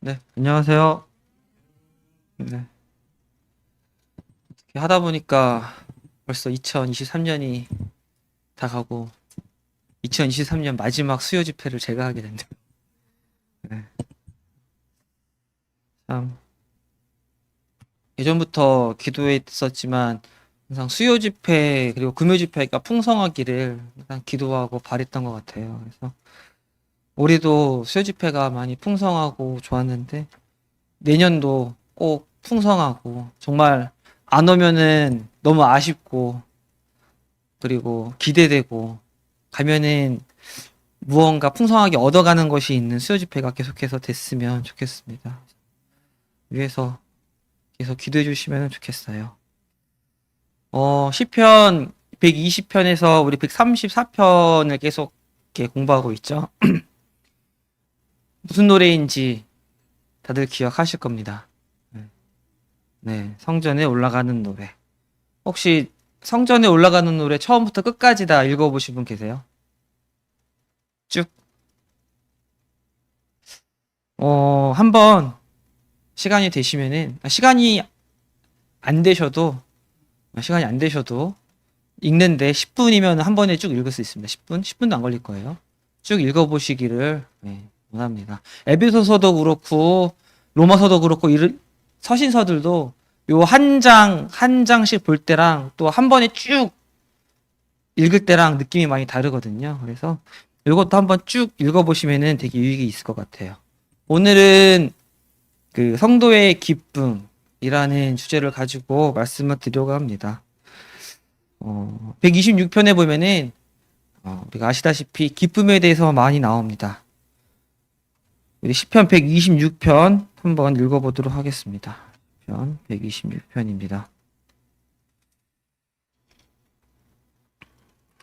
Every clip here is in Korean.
네, 안녕하세요. 네, 이렇게 하다 보니까 벌써 2023년이 다 가고 2023년 마지막 수요 집회를 제가 하게 됐네요. 네, 참 예전부터 기도했었지만 항상 수요 집회 그리고 금요 집회가 풍성하기를 항상 기도하고 바랬던 것 같아요. 그래서 올해도 수요 집회가 많이 풍성하고 좋았는데 내년도 꼭 풍성하고 정말 안 오면은 너무 아쉽고 그리고 기대되고 가면은 무언가 풍성하게 얻어가는 것이 있는 수요 집회가 계속해서 됐으면 좋겠습니다. 위해서 계속 기도해 주시면 좋겠어요. 시편 120편에서 우리 134편을 계속 이렇게 공부하고 있죠. 무슨 노래인지 다들 기억하실 겁니다. 네, 네, 성전에 올라가는 노래. 혹시 성전에 올라가는 노래 처음부터 끝까지 다 읽어보신 분 계세요? 쭉? 한번 시간이 되시면은, 시간이 안 되셔도 읽는데 10분이면 한 번에 쭉 읽을 수 있습니다. 10분? 10분도 안 걸릴 거예요. 쭉 읽어보시기를 원합니다. 에베소서도 그렇고, 로마서도 그렇고, 서신서들도 요 한 장씩 볼 때랑 또 한 번에 쭉 읽을 때랑 느낌이 많이 다르거든요. 그래서 이것도 한번 쭉 읽어보시면은 되게 유익이 있을 것 같아요. 오늘은 그 성도의 기쁨이라는 주제를 가지고 말씀을 드리려고 합니다. 126편에 보면은 우리가 아시다시피 기쁨에 대해서 많이 나옵니다. 우리 시편 126편 한번 읽어보도록 하겠습니다. 시편 126편입니다.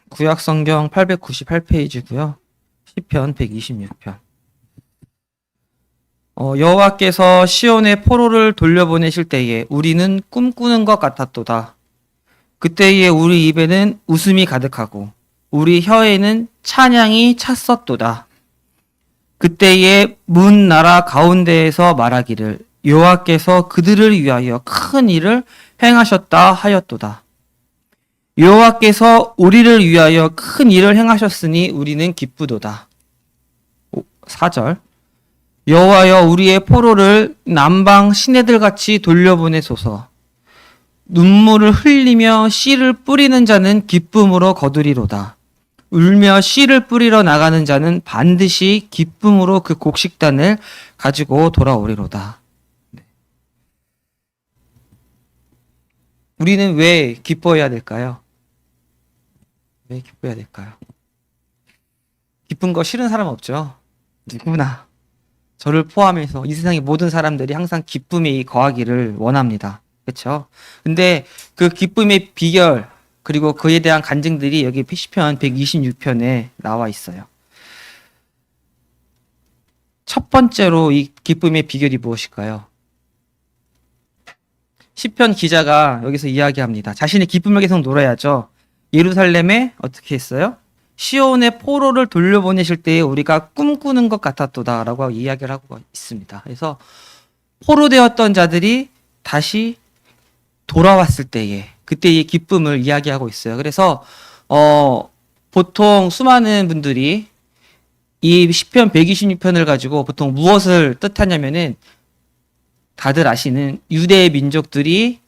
구약성경 898페이지고요. 시편 126편. 여호와께서 시온의 포로를 돌려보내실 때에 우리는 꿈꾸는 것 같았도다. 그때에 우리 입에는 웃음이 가득하고 우리 혀에는 찬양이 찼었도다. 그때에 문 나라 가운데에서 말하기를 여호와께서 그들을 위하여 큰 일을 행하셨다 하였도다. 여호와께서 우리를 위하여 큰 일을 행하셨으니 우리는 기쁘도다. 4절. 여호와여 우리의 포로를 남방 시내들 같이 돌려보내소서. 눈물을 흘리며 씨를 뿌리는 자는 기쁨으로 거두리로다. 울며 씨를 뿌리러 나가는 자는 반드시 기쁨으로 그 곡식단을 가지고 돌아오리로다. 우리는 왜 기뻐해야 될까요? 왜 기뻐해야 될까요? 기쁜 거 싫은 사람 없죠? 누구나. 저를 포함해서 이 세상의 모든 사람들이 항상 기쁨이 거하기를 원합니다. 그렇죠? 근데 그 기쁨의 비결 그리고 그에 대한 간증들이 여기 시편 126편에 나와 있어요. 첫 번째로 이 기쁨의 비결이 무엇일까요? 시편 기자가 여기서 이야기합니다. 자신의 기쁨을 계속 놀아야죠. 예루살렘에 어떻게 했어요? 시온의 포로를 돌려보내실 때에 우리가 꿈꾸는 것 같았도다라고 이야기를 하고 있습니다. 그래서 포로되었던 자들이 다시 돌아왔을 때에 그때의 기쁨을 이야기하고 있어요. 그래서 보통 수많은 분들이 이 시편 126편을 가지고 보통 무엇을 뜻하냐면은 다들 아시는 유대 민족들이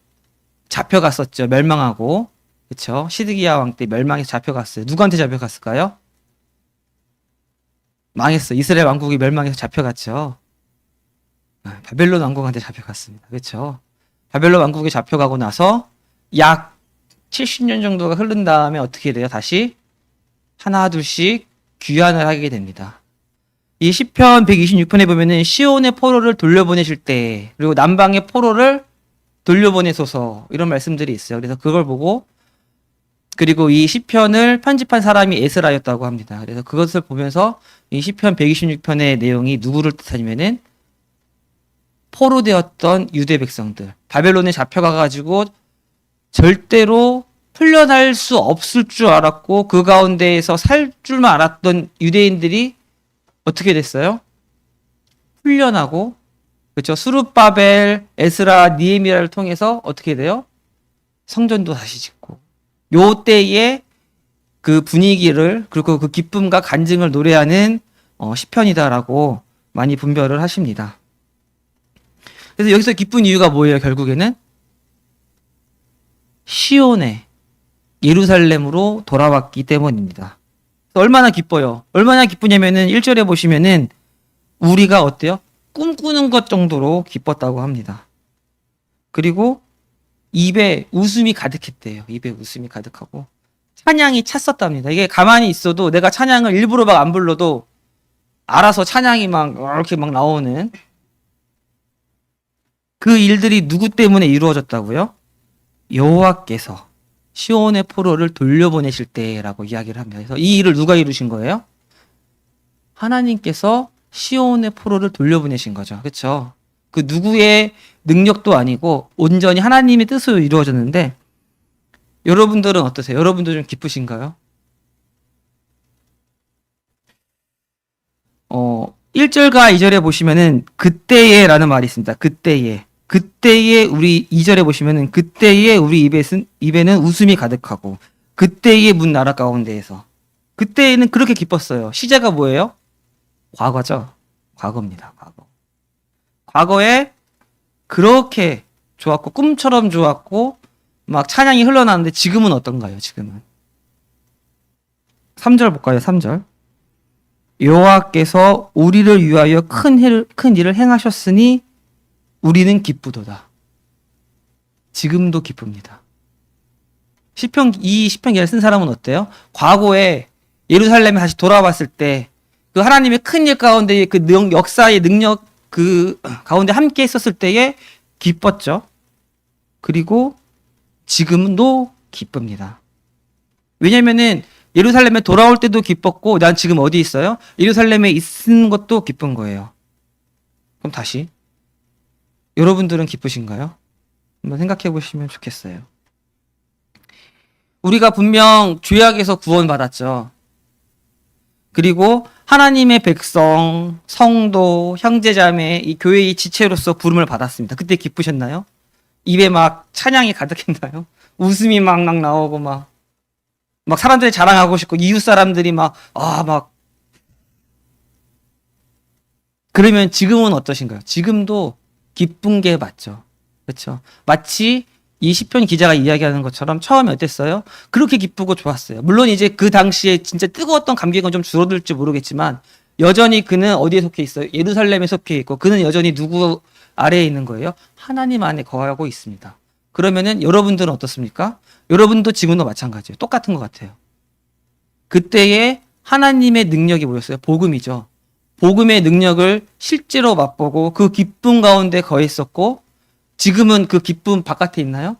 잡혀갔었죠. 멸망하고. 그렇죠? 시드기야 왕 때 멸망해서 잡혀갔어요. 누구한테 잡혀갔을까요? 망했어. 이스라엘 왕국이 멸망해서 잡혀갔죠. 바벨론 왕국한테 잡혀갔습니다. 그렇죠? 바벨론 왕국에 잡혀가고 나서 약 70년 정도가 흐른 다음에 어떻게 돼요? 다시 하나 둘씩 귀환을 하게 됩니다. 이 시편 126편에 보면은 시온의 포로를 돌려보내실 때 그리고 남방의 포로를 돌려보내소서 이런 말씀들이 있어요. 그래서 그걸 보고 그리고 이 시편을 편집한 사람이 에스라였다고 합니다. 그래서 그것을 보면서 이 시편 126편의 내용이 누구를 뜻하냐면은 포로되었던 유대 백성들, 바벨론에 잡혀가가지고 절대로 풀려날 수 없을 줄 알았고 그 가운데에서 살 줄만 알았던 유대인들이 어떻게 됐어요? 풀려나고 그렇죠? 수룹바벨, 에스라, 니에미야를 통해서 어떻게 돼요? 성전도 다시 짓고 요 때에 그 분위기를 그리고 그 기쁨과 간증을 노래하는 시편이다라고 많이 분별을 하십니다. 그래서 여기서 기쁜 이유가 뭐예요? 결국에는 시온에 예루살렘으로 돌아왔기 때문입니다. 얼마나 기뻐요? 얼마나 기쁘냐면은 1절에 보시면은 우리가 어때요? 꿈꾸는 것 정도로 기뻤다고 합니다. 그리고 입에 웃음이 가득했대요. 입에 웃음이 가득하고 찬양이 찼었답니다. 이게 가만히 있어도 내가 찬양을 일부러 막 안 불러도 알아서 찬양이 막 이렇게 막 나오는 그 일들이 누구 때문에 이루어졌다고요? 여호와께서 시온의 포로를 돌려보내실 때라고 이야기를 합니다. 그래서 이 일을 누가 이루신 거예요? 하나님께서 시온의 포로를 돌려보내신 거죠. 그렇죠? 그 누구의 능력도 아니고 온전히 하나님의 뜻으로 이루어졌는데 여러분들은 어떠세요? 여러분도 좀 기쁘신가요? 1절과 2절에 보시면은 그때에라는 말이 있습니다. 그때에 우리 2절에 보시면은 그때에 우리 입에는 웃음이 가득하고 그때에 문 나라 가운데에서 그때에는 그렇게 기뻤어요. 시제가 뭐예요? 과거죠. 과거입니다. 과거에 그렇게 좋았고 꿈처럼 좋았고 막 찬양이 흘러나는데 지금은 어떤가요? 지금은 3절 볼까요? 3절 여호와께서 우리를 위하여 큰 일을 행하셨으니 우리는 기쁘도다. 지금도 기쁩니다. 이 시편 기를 쓴 사람은 어때요? 과거에 예루살렘에 다시 돌아왔을 때 그 하나님의 큰 일 가운데 그 역사의 능력 그 가운데 함께 있었을 때에 기뻤죠. 그리고 지금도 기쁩니다. 왜냐면은 예루살렘에 돌아올 때도 기뻤고 난 지금 어디 있어요? 예루살렘에 있는 것도 기쁜 거예요. 그럼 다시 여러분들은 기쁘신가요? 한번 생각해 보시면 좋겠어요. 우리가 분명 죄악에서 구원받았죠. 그리고 하나님의 백성, 성도, 형제자매, 이 교회의 지체로서 부름을 받았습니다. 그때 기쁘셨나요? 입에 막 찬양이 가득했나요? 웃음이 막 나오고 막 사람들이 자랑하고 싶고 이웃 사람들이 그러면 지금은 어떠신가요? 지금도 기쁜 게 맞죠. 그렇죠? 마치 이 시편 기자가 이야기하는 것처럼 처음에 어땠어요? 그렇게 기쁘고 좋았어요. 물론 이제 그 당시에 진짜 뜨거웠던 감격은 좀 줄어들지 모르겠지만 여전히 그는 어디에 속해 있어요? 예루살렘에 속해 있고 그는 여전히 누구 아래에 있는 거예요? 하나님 안에 거하고 있습니다. 그러면은 여러분들은 어떻습니까? 여러분도 지금도 마찬가지예요. 똑같은 것 같아요. 그때에 하나님의 능력이 뭐였어요? 복음이죠. 복음의 능력을 실제로 맛보고 그 기쁨 가운데 거했었고 지금은 그 기쁨 바깥에 있나요?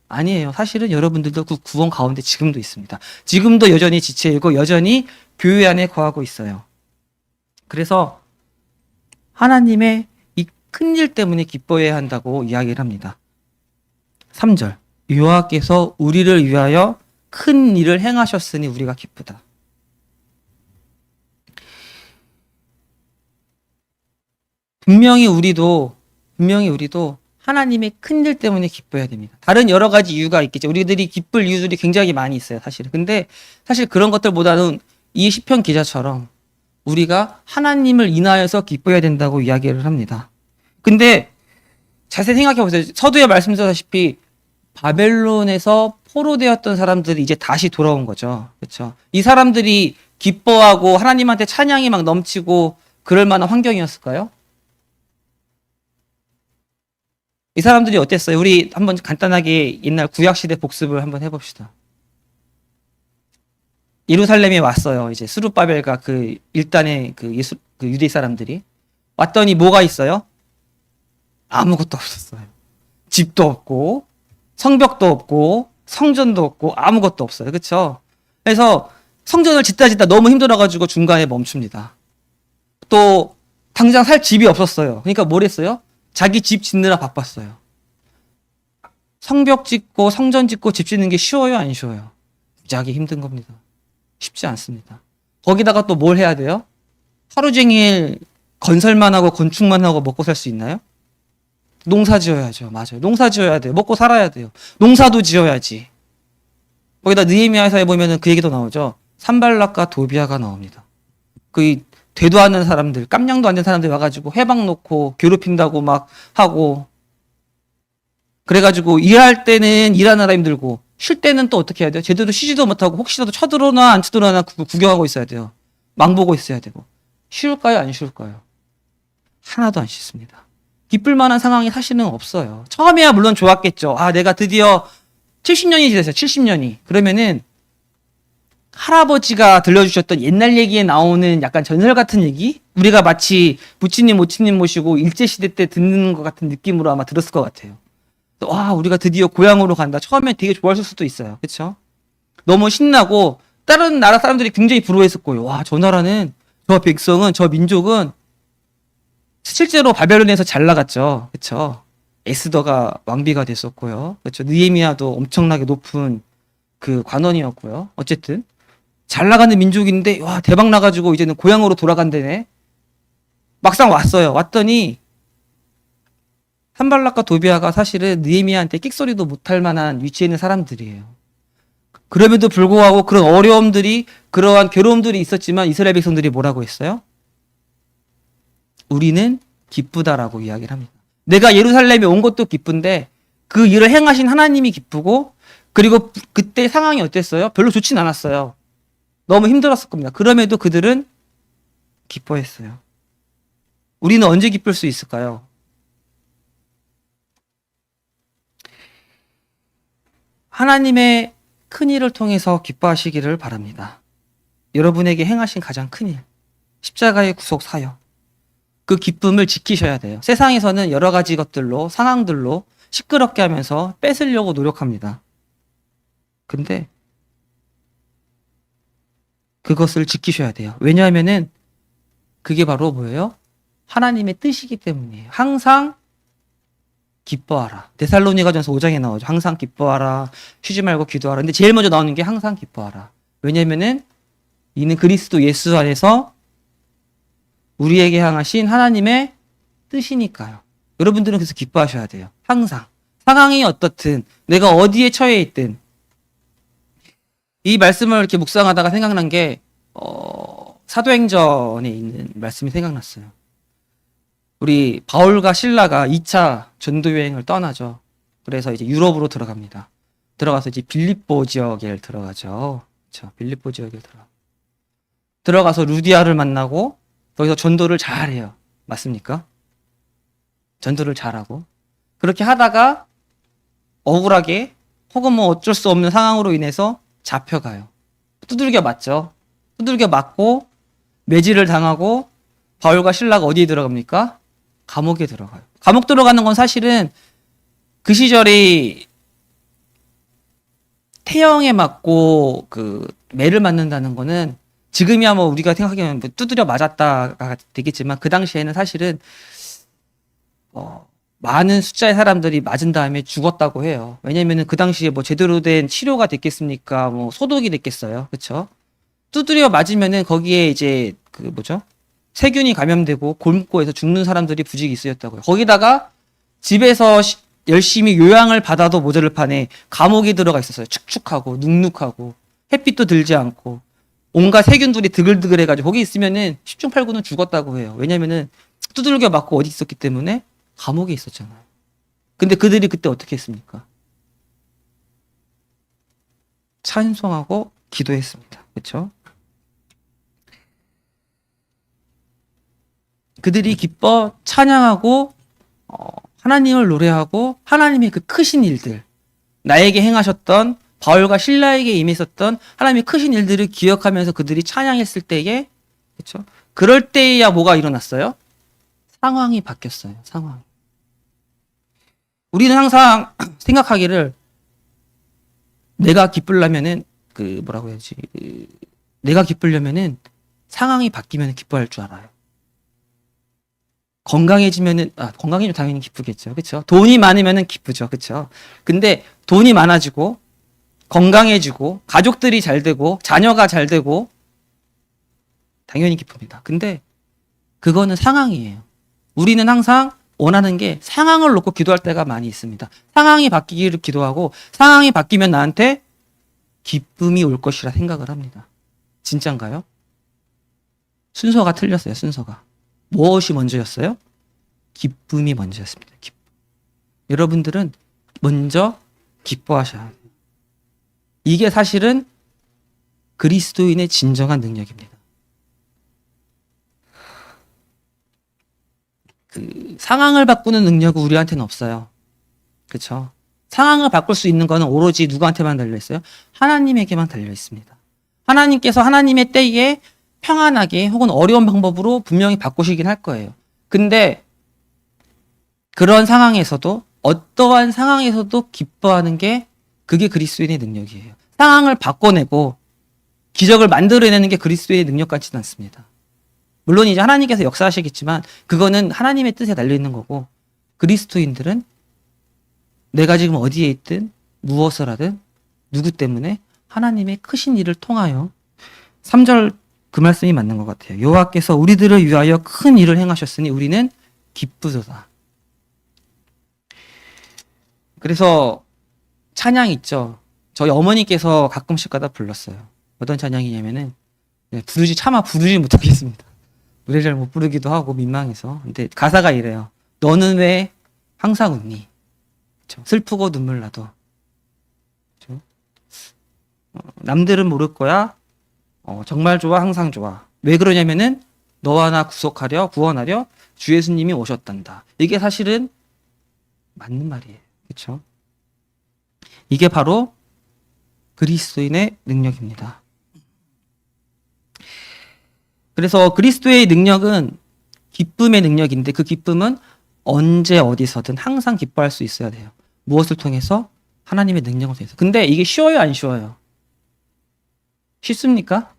아니에요. 사실은 여러분들도 그 구원 가운데 지금도 있습니다. 지금도 여전히 지체이고 여전히 교회 안에 거하고 있어요. 그래서 하나님의 이 큰일 때문에 기뻐해야 한다고 이야기를 합니다. 3절 여호와께서 우리를 위하여 큰 일을 행하셨으니 우리가 기쁘다. 분명히 우리도 하나님의 큰일 때문에 기뻐해야 됩니다. 다른 여러 가지 이유가 있겠죠. 우리들이 기쁠 이유들이 굉장히 많이 있어요, 사실은. 근데 사실 그런 것들보다는 이 시편 기자처럼 우리가 하나님을 인하여서 기뻐해야 된다고 이야기를 합니다. 근데 자세히 생각해 보세요. 서두에 말씀드렸다시피 바벨론에서 포로되었던 사람들이 이제 다시 돌아온 거죠. 그렇죠? 이 사람들이 기뻐하고 하나님한테 찬양이 막 넘치고 그럴 만한 환경이었을까요? 이 사람들이 어땠어요? 우리 한번 간단하게 옛날 구약시대 복습을 한번 해봅시다. 예루살렘에 왔어요. 이제 스룹바벨과 그 일단의 그 유대 사람들이 왔더니 뭐가 있어요? 아무것도 없었어요. 집도 없고 성벽도 없고 성전도 없고 아무것도 없어요. 그렇죠? 그래서 성전을 짓다 너무 힘들어가지고 중간에 멈춥니다. 또 당장 살 집이 없었어요. 그러니까 뭘 했어요? 자기 집 짓느라 바빴어요. 성벽 짓고 성전 짓고 집 짓는 게 쉬워요? 안 쉬워요? 무지하게 힘든 겁니다. 쉽지 않습니다. 거기다가 또 뭘 해야 돼요? 하루 종일 건설만 하고 건축만 하고 먹고 살 수 있나요? 농사 지어야죠. 맞아요. 농사 지어야 돼요. 먹고 살아야 돼요. 농사도 지어야지. 거기다 느헤미야서에 보면은 그 얘기도 나오죠. 산발락과 도비아가 나옵니다. 그 되도 않는 사람들, 깜냥도 안 된 사람들이 와가지고 회방 놓고 괴롭힌다고 막 하고, 그래가지고 일할 때는 일하느라 힘들고 쉴 때는 또 어떻게 해야 돼요? 제대로 쉬지도 못하고 혹시라도 쳐들어오나 안 쳐들어오나 구경하고 있어야 돼요. 망보고 있어야 되고. 쉬울까요? 안 쉬울까요? 하나도 안 쉽습니다. 기쁠 만한 상황이 사실은 없어요. 처음에야 물론 좋았겠죠. 아, 내가 드디어 70년이 지났어요. 70년이. 그러면은 할아버지가 들려주셨던 옛날 얘기에 나오는 약간 전설 같은 얘기? 우리가 마치 부치님, 모치님 모시고 일제시대 때 듣는 것 같은 느낌으로 아마 들었을 것 같아요. 와, 우리가 드디어 고향으로 간다. 처음에 되게 좋아했을 수도 있어요. 그렇죠? 너무 신나고 다른 나라 사람들이 굉장히 부러워했을 거예요. 와, 저 나라는, 저 백성은, 저 민족은 실제로 바벨론에서 잘 나갔죠. 그렇죠? 에스더가 왕비가 됐었고요. 그렇죠? 느헤미야도 엄청나게 높은 그 관원이었고요. 어쨌든 잘 나가는 민족인데 와, 대박 나가지고 이제는 고향으로 돌아간다네. 막상 왔어요. 왔더니 산발락과 도비아가 사실은 느헤미야한테 끽소리도 못할 만한 위치에 있는 사람들이에요. 그럼에도 불구하고 그런 어려움들이, 그러한 괴로움들이 있었지만 이스라엘 백성들이 뭐라고 했어요? 우리는 기쁘다라고 이야기를 합니다. 내가 예루살렘에 온 것도 기쁜데 그 일을 행하신 하나님이 기쁘고, 그리고 그때 상황이 어땠어요? 별로 좋진 않았어요. 너무 힘들었을 겁니다. 그럼에도 그들은 기뻐했어요. 우리는 언제 기쁠 수 있을까요? 하나님의 큰 일을 통해서 기뻐하시기를 바랍니다. 여러분에게 행하신 가장 큰 일, 십자가의 구속 사역, 그 기쁨을 지키셔야 돼요. 세상에서는 여러 가지 것들로, 상황들로 시끄럽게 하면서 뺏으려고 노력합니다. 근데 그것을 지키셔야 돼요. 왜냐하면은 그게 바로 뭐예요? 하나님의 뜻이기 때문이에요. 항상 기뻐하라. 데살로니가전서 5장에 나오죠. 항상 기뻐하라. 쉬지 말고 기도하라. 근데 제일 먼저 나오는 게 항상 기뻐하라. 왜냐면은 이는 그리스도 예수 안에서 우리에게 향하신 하나님의 뜻이니까요. 여러분들은 그래서 기뻐하셔야 돼요. 항상. 상황이 어떻든, 내가 어디에 처해 있든. 이 말씀을 이렇게 묵상하다가 생각난 게 사도행전에 있는 말씀이 생각났어요. 우리 바울과 실라가 2차 전도 여행을 떠나죠. 그래서 이제 유럽으로 들어갑니다. 들어가서 이제 빌립보 지역에 들어가죠. 그렇죠. 빌립보 지역에 들어가서 루디아를 만나고 거기서 전도를 잘해요. 맞습니까? 전도를 잘하고 그렇게 하다가 억울하게 혹은 뭐 어쩔 수 없는 상황으로 인해서 잡혀가요. 두들겨 맞죠. 두들겨 맞고 매질을 당하고 바울과 실라가 어디에 들어갑니까? 감옥에 들어가요. 감옥 들어가는 건 사실은 그 시절이 태형에 맞고 그 매를 맞는다는 거는 지금이야 뭐 우리가 생각하기에는 뭐 두드려 맞았다가 되겠지만 그 당시에는 사실은 많은 숫자의 사람들이 맞은 다음에 죽었다고 해요. 왜냐면은 그 당시에 뭐 제대로 된 치료가 됐겠습니까? 뭐 소독이 됐겠어요. 그렇죠? 두드려 맞으면은 거기에 이제 그 뭐죠? 세균이 감염되고 곪고 해서 죽는 사람들이 부직이 있었다고요. 거기다가 집에서 열심히 요양을 받아도 모자를 판에 감옥에 들어가 있었어요. 축축하고 눅눅하고 햇빛도 들지 않고 온갖 세균들이 드글드글해가지고 거기 있으면은 10중 8구는 죽었다고 해요. 왜냐면은 두들겨 맞고 어디 있었기 때문에 감옥에 있었잖아요. 근데 그들이 그때 어떻게 했습니까? 찬송하고 기도했습니다. 그렇죠? 그들이 기뻐 찬양하고 하나님을 노래하고 하나님의 그 크신 일들, 나에게 행하셨던 바울과 실라에게 임했었던 하나님의 크신 일들을 기억하면서 그들이 찬양했을 때에, 그렇죠? 그럴 때에야 뭐가 일어났어요? 상황이 바뀌었어요. 상황. 우리는 항상 생각하기를 내가 기쁘려면은 그 뭐라고 해야지? 내가 기쁘려면은 상황이 바뀌면 기뻐할 줄 알아요. 건강해지면은 건강해지면 당연히 기쁘겠죠. 그렇죠? 돈이 많으면은 기쁘죠. 그렇죠? 근데 돈이 많아지고 건강해지고 가족들이 잘 되고 자녀가 잘 되고 당연히 기쁩니다. 근데 그거는 상황이에요. 우리는 항상 원하는 게 상황을 놓고 기도할 때가 많이 있습니다. 상황이 바뀌기를 기도하고 상황이 바뀌면 나한테 기쁨이 올 것이라 생각을 합니다. 진짠가요? 순서가 틀렸어요. 순서가. 무엇이 먼저였어요? 기쁨이 먼저였습니다. 기쁨. 여러분들은 먼저 기뻐하셔야 돼요. 이게 사실은 그리스도인의 진정한 능력입니다. 그 상황을 바꾸는 능력은 우리한테는 없어요. 그렇죠? 상황을 바꿀 수 있는 거는 오로지 누구한테만 달려 있어요? 하나님에게만 달려 있습니다. 하나님께서 하나님의 때에 평안하게 혹은 어려운 방법으로 분명히 바꾸시긴 할 거예요. 근데 그런 상황에서도 어떠한 상황에서도 기뻐하는 게 그게 그리스도인의 능력이에요. 상황을 바꿔내고 기적을 만들어내는 게 그리스도의 능력 같지는 않습니다. 물론 이제 하나님께서 역사하시겠지만 그거는 하나님의 뜻에 달려있는 거고 그리스도인들은 내가 지금 어디에 있든 무엇을 하든 누구 때문에 하나님의 크신 일을 통하여 3절 그 말씀이 맞는 것 같아요. 여호와께서 우리들을 위하여 큰 일을 행하셨으니 우리는 기쁘도다. 그래서 찬양 있죠. 저희 어머니께서 가끔씩 가다 불렀어요. 어떤 찬양이냐면은 차마 부르지 못하겠습니다. 노래 잘 못 부르기도 하고 민망해서. 근데 가사가 이래요. 너는 왜 항상 웃니? 그쵸? 슬프고 눈물 나도. 그쵸? 남들은 모를 거야. 정말 좋아, 항상 좋아. 왜 그러냐면은 너와 나 구원하려 주 예수님이 오셨단다. 이게 사실은 맞는 말이에요. 그렇죠? 이게 바로 그리스도인의 능력입니다. 그래서 그리스도의 능력은 기쁨의 능력인데 그 기쁨은 언제 어디서든 항상 기뻐할 수 있어야 돼요. 무엇을 통해서? 하나님의 능력을 통해서. 근데 이게 쉬워요, 안 쉬워요? 쉽습니까?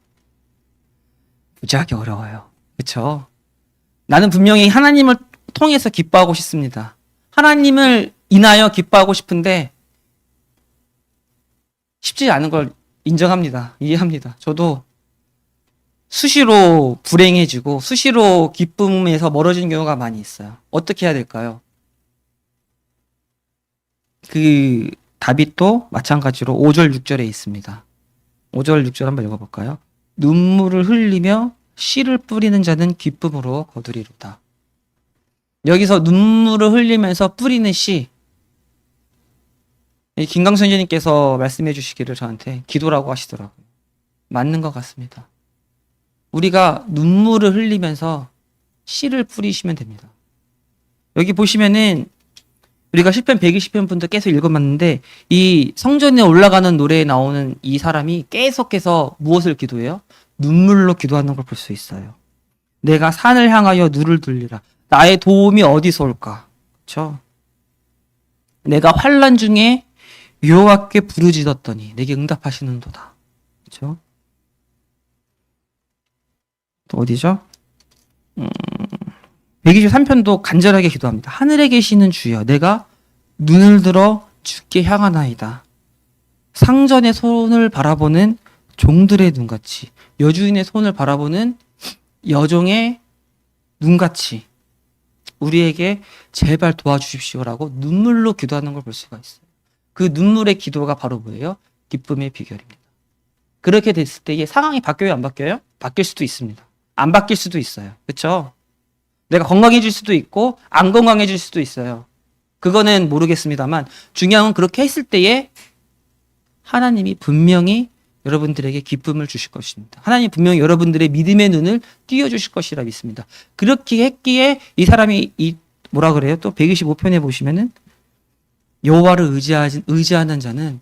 무지하게 어려워요. 그렇죠? 나는 분명히 하나님을 통해서 기뻐하고 싶습니다. 하나님을 인하여 기뻐하고 싶은데 쉽지 않은 걸 인정합니다. 이해합니다. 저도 수시로 불행해지고 수시로 기쁨에서 멀어지는 경우가 많이 있어요. 어떻게 해야 될까요? 그 답이 또 마찬가지로 5절 6절에 있습니다. 5절 6절 한번 읽어볼까요? 눈물을 흘리며 씨를 뿌리는 자는 기쁨으로 거두리로다. 여기서 눈물을 흘리면서 뿌리는 씨, 김강선 선생님께서 말씀해 주시기를 저한테 기도라고 하시더라고요. 맞는 것 같습니다. 우리가 눈물을 흘리면서 씨를 뿌리시면 됩니다. 여기 보시면은 우리가 시편 120편 분도 계속 읽어봤는데 이 성전에 올라가는 노래에 나오는 이 사람이 계속해서 무엇을 기도해요? 눈물로 기도하는 걸 볼 수 있어요. 내가 산을 향하여 눈을 돌리라. 나의 도움이 어디서 올까? 그렇죠? 내가 환난 중에 여호와께 부르짖었더니 내게 응답하시는도다. 그렇죠? 또 어디죠? 123편도 간절하게 기도합니다. 하늘에 계시는 주여, 내가 눈을 들어 주께 향하나이다. 상전의 손을 바라보는 종들의 눈같이, 여주인의 손을 바라보는 여종의 눈같이 우리에게 제발 도와주십시오라고 눈물로 기도하는 걸 볼 수가 있어요. 그 눈물의 기도가 바로 뭐예요? 기쁨의 비결입니다. 그렇게 됐을 때 이게 상황이 바뀌어요, 안 바뀌어요? 바뀔 수도 있습니다. 안 바뀔 수도 있어요. 그렇죠? 내가 건강해질 수도 있고 안 건강해질 수도 있어요. 그거는 모르겠습니다만 중요한 건 그렇게 했을 때에 하나님이 분명히 여러분들에게 기쁨을 주실 것입니다. 하나님 분명히 여러분들의 믿음의 눈을 띄워주실 것이라 믿습니다. 그렇게 했기에 이 사람이 뭐라 그래요? 또 125편에 보시면은 여호와를 의지하는 자는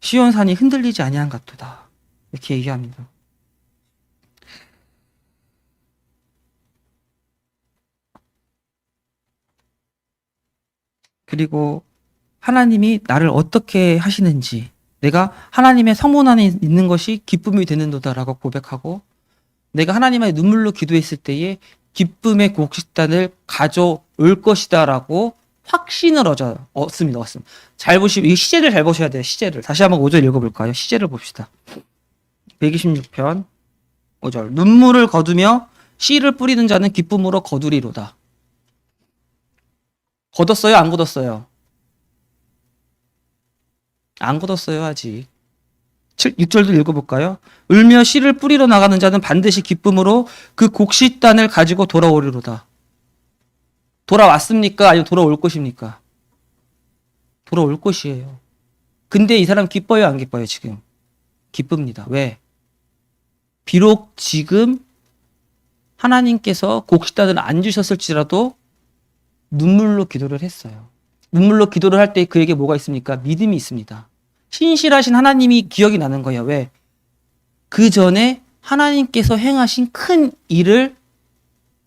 시온산이 흔들리지 아니한 같도다. 이렇게 얘기합니다. 그리고 하나님이 나를 어떻게 하시는지, 내가 하나님의 성문 안에 있는 것이 기쁨이 되는도다라고 고백하고, 내가 하나님의 눈물로 기도했을 때에 기쁨의 곡식단을 가져올 것이다라고 확신을 얻습니다. 잘 보시면, 이 시제를 잘 보셔야 돼요. 시제를. 다시 한번 5절 읽어볼까요? 시제를 봅시다. 126편 5절. 눈물을 거두며 씨를 뿌리는 자는 기쁨으로 거두리로다. 걷었어요? 안 걷었어요? 안 걷었어요, 아직. 6절도 읽어볼까요? 울며 씨를 뿌리러 나가는 자는 반드시 기쁨으로 그 곡식단을 가지고 돌아오리로다. 돌아왔습니까? 아니면 돌아올 것입니까? 돌아올 것이에요. 근데 이 사람 기뻐요, 안 기뻐요, 지금? 기쁩니다. 왜? 비록 지금 하나님께서 곡식단을 안 주셨을지라도 눈물로 기도를 했어요. 눈물로 기도를 할 때 그에게 뭐가 있습니까? 믿음이 있습니다. 신실하신 하나님이 기억이 나는 거예요. 왜? 그 전에 하나님께서 행하신 큰 일을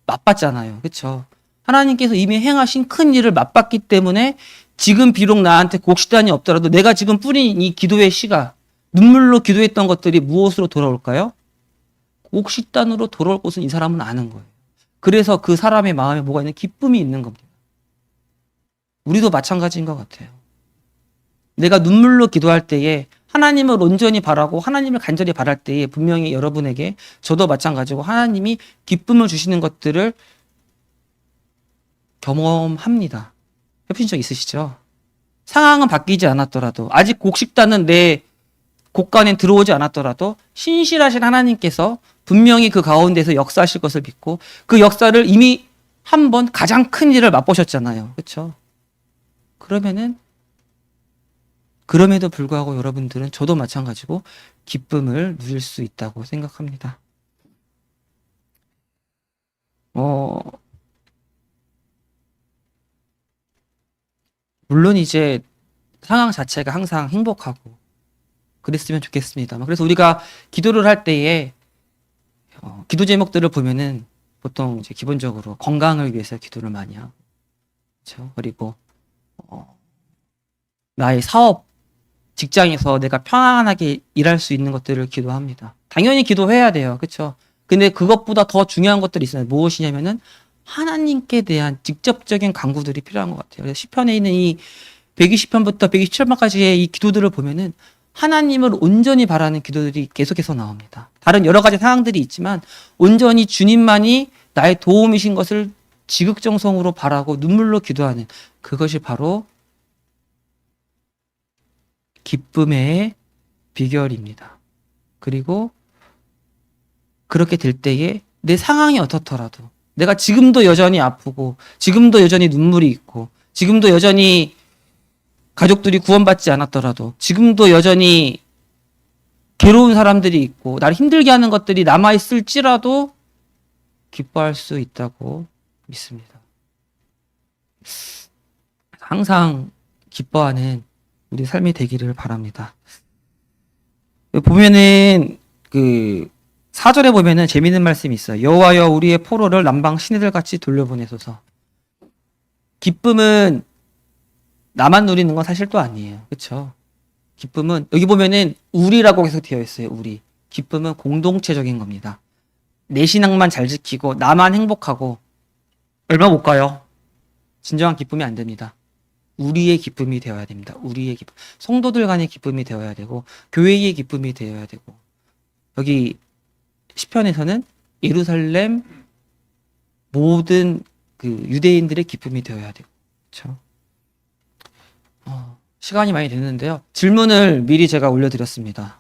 맛봤잖아요. 그렇죠? 하나님께서 이미 행하신 큰 일을 맛봤기 때문에 지금 비록 나한테 곡식단이 없더라도 내가 지금 뿌린 이 기도의 씨가 눈물로 기도했던 것들이 무엇으로 돌아올까요? 곡식단으로 돌아올 것은 이 사람은 아는 거예요. 그래서 그 사람의 마음에 뭐가 있는 기쁨이 있는 겁니다. 우리도 마찬가지인 것 같아요. 내가 눈물로 기도할 때에 하나님을 온전히 바라고 하나님을 간절히 바랄 때에 분명히 여러분에게 저도 마찬가지고 하나님이 기쁨을 주시는 것들을 경험합니다. 해보신 적 있으시죠? 상황은 바뀌지 않았더라도 아직 곡식단은 내 곳간에 들어오지 않았더라도 신실하신 하나님께서 분명히 그 가운데서 역사하실 것을 믿고 그 역사를 이미 한 번 가장 큰 일을 맛보셨잖아요. 그렇죠? 그럼에도 불구하고 여러분들은 저도 마찬가지고 기쁨을 누릴 수 있다고 생각합니다. 물론 이제 상황 자체가 항상 행복하고 그랬으면 좋겠습니다. 그래서 우리가 기도를 할 때에 기도 제목들을 보면은 보통 이제 기본적으로 건강을 위해서 기도를 많이 하고, 그렇죠? 그리고 나의 사업, 직장에서 내가 편안하게 일할 수 있는 것들을 기도합니다. 당연히 기도해야 돼요, 그렇죠? 근데 그것보다 더 중요한 것들이 있어요. 무엇이냐면은 하나님께 대한 직접적인 간구들이 필요한 것 같아요. 그래서 시편에 있는 이 120편부터 127편까지의 이 기도들을 보면은 하나님을 온전히 바라는 기도들이 계속해서 나옵니다. 다른 여러 가지 상황들이 있지만 온전히 주님만이 나의 도움이신 것을 지극정성으로 바라고 눈물로 기도하는 그것이 바로 기쁨의 비결입니다. 그리고 그렇게 될 때에 내 상황이 어떻더라도 내가 지금도 여전히 아프고 지금도 여전히 눈물이 있고 지금도 여전히 가족들이 구원받지 않았더라도 지금도 여전히 괴로운 사람들이 있고 나를 힘들게 하는 것들이 남아있을지라도 기뻐할 수 있다고 믿습니다. 항상 기뻐하는 우리 삶이 되기를 바랍니다. 보면은 그 4절에 보면은 재미있는 말씀이 있어요. 여호와여 우리의 포로를 남방 시내들 같이 돌려보내소서. 기쁨은 나만 누리는 건 사실 또 아니에요. 그렇죠? 기쁨은 여기 보면은 우리라고 계속 되어 있어요. 우리. 기쁨은 공동체적인 겁니다. 내 신앙만 잘 지키고 나만 행복하고 얼마 못 가요. 진정한 기쁨이 안 됩니다. 우리의 기쁨이 되어야 됩니다. 우리의 기쁨. 성도들 간의 기쁨이 되어야 되고 교회의 기쁨이 되어야 되고 여기 시편에서는 예루살렘 모든 그 유대인들의 기쁨이 되어야 되고 그렇죠? 시간이 많이 됐는데요. 질문을 미리 제가 올려드렸습니다.